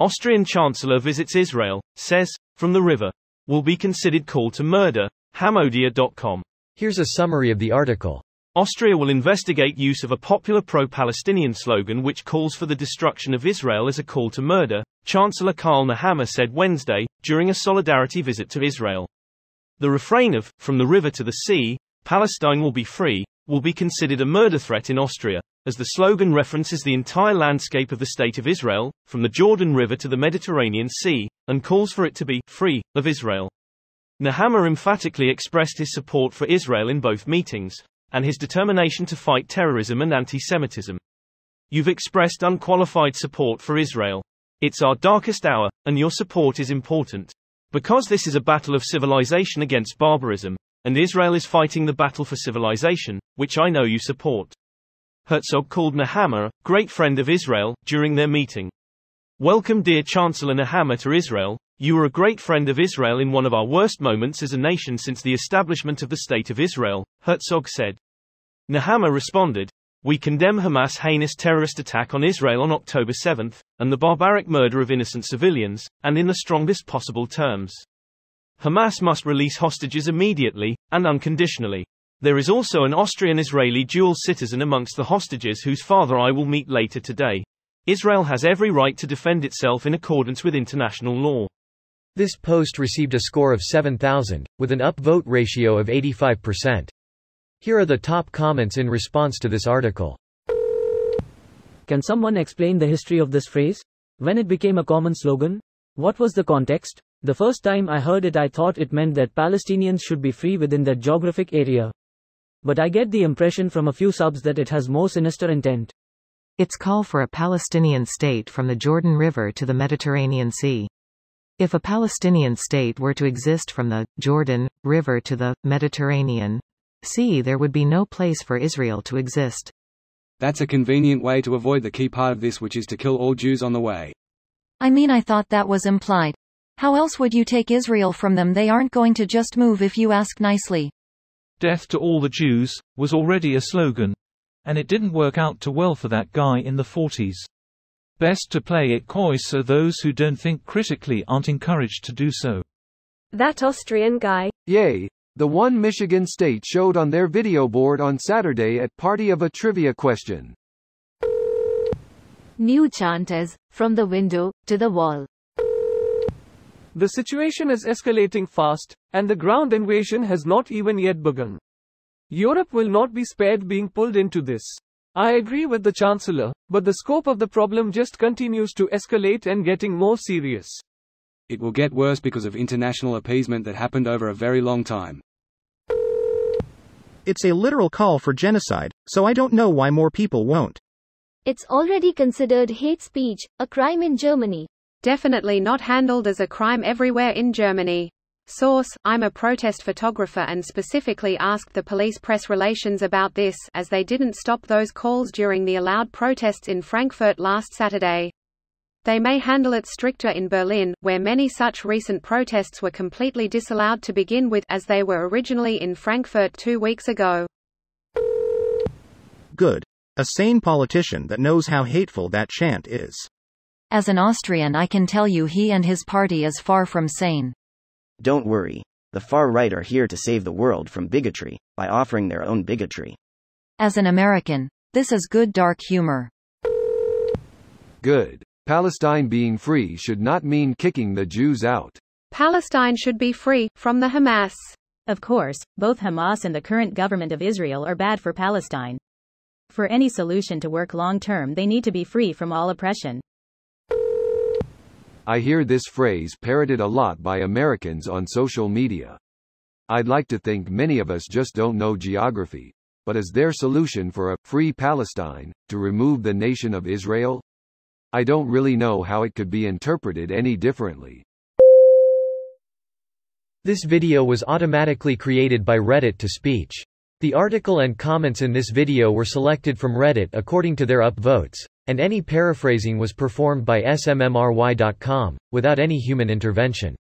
Austrian Chancellor visits Israel, says, from the river, will be considered call to murder, Hamodia.com. Here's a summary of the article. Austria will investigate use of a popular pro-Palestinian slogan which calls for the destruction of Israel as a call to murder, Chancellor Karl Nehammer said Wednesday, during a solidarity visit to Israel. The refrain of, from the river to the sea, Palestine will be free, will be considered a murder threat in Austria, as the slogan references the entire landscape of the State of Israel, from the Jordan River to the Mediterranean Sea, and calls for it to be free of Israel. Nehammer emphatically expressed his support for Israel in both meetings, and his determination to fight terrorism and anti-Semitism. You've expressed unqualified support for Israel. It's our darkest hour, and your support is important. Because this is a battle of civilization against barbarism, and Israel is fighting the battle for civilization, which I know you support. Herzog called Nehammer a great friend of Israel during their meeting. Welcome, dear Chancellor Nehammer, to Israel. You were a great friend of Israel in one of our worst moments as a nation since the establishment of the State of Israel, Herzog said. Nehammer responded, we condemn Hamas' heinous terrorist attack on Israel on October 7, and the barbaric murder of innocent civilians, and in the strongest possible terms. Hamas must release hostages immediately, and unconditionally. There is also an Austrian-Israeli dual citizen amongst the hostages whose father I will meet later today. Israel has every right to defend itself in accordance with international law. This post received a score of 7,000, with an upvote ratio of 85%. Here are the top comments in response to this article. Can someone explain the history of this phrase? When it became a common slogan? What was the context? The first time I heard it I thought it meant that Palestinians should be free within their geographic area. But I get the impression from a few subs that it has more sinister intent. Its call for a Palestinian state from the Jordan River to the Mediterranean Sea. If a Palestinian state were to exist from the Jordan River to the Mediterranean Sea, there would be no place for Israel to exist. That's a convenient way to avoid the key part of this, which is to kill all Jews on the way. I mean, I thought that was implied. How else would you take Israel from them? They aren't going to just move if you ask nicely. Death to all the Jews was already a slogan. And it didn't work out too well for that guy in the 40s. Best to play it coy so those who don't think critically aren't encouraged to do so. That Austrian guy. Yay. The one Michigan State showed on their video board on Saturday at Party of a Trivia Question. New chant is, from the window to the wall. The situation is escalating fast, and the ground invasion has not even yet begun. Europe will not be spared being pulled into this. I agree with the Chancellor, but the scope of the problem just continues to escalate and getting more serious. It will get worse because of international appeasement that happened over a very long time. It's a literal call for genocide, so I don't know why more people won't. It's already considered hate speech, a crime in Germany. Definitely not handled as a crime everywhere in Germany. Source, I'm a protest photographer and specifically asked the police press relations about this, as they didn't stop those calls during the allowed protests in Frankfurt last Saturday. They may handle it stricter in Berlin, where many such recent protests were completely disallowed to begin with, as they were originally in Frankfurt 2 weeks ago. Good. A sane politician that knows how hateful that chant is. As an Austrian, I can tell you he and his party is far from sane. Don't worry. The far right are here to save the world from bigotry, by offering their own bigotry. As an American, this is good dark humor. Good. Palestine being free should not mean kicking the Jews out. Palestine should be free from the Hamas. Of course, both Hamas and the current government of Israel are bad for Palestine. For any solution to work long term, they need to be free from all oppression. I hear this phrase parroted a lot by Americans on social media. I'd like to think many of us just don't know geography. But is their solution for a free Palestine to remove the nation of Israel? I don't really know how it could be interpreted any differently. This video was automatically created by Reddit to speech. The article and comments in this video were selected from Reddit according to their upvotes, and any paraphrasing was performed by smmry.com, without any human intervention.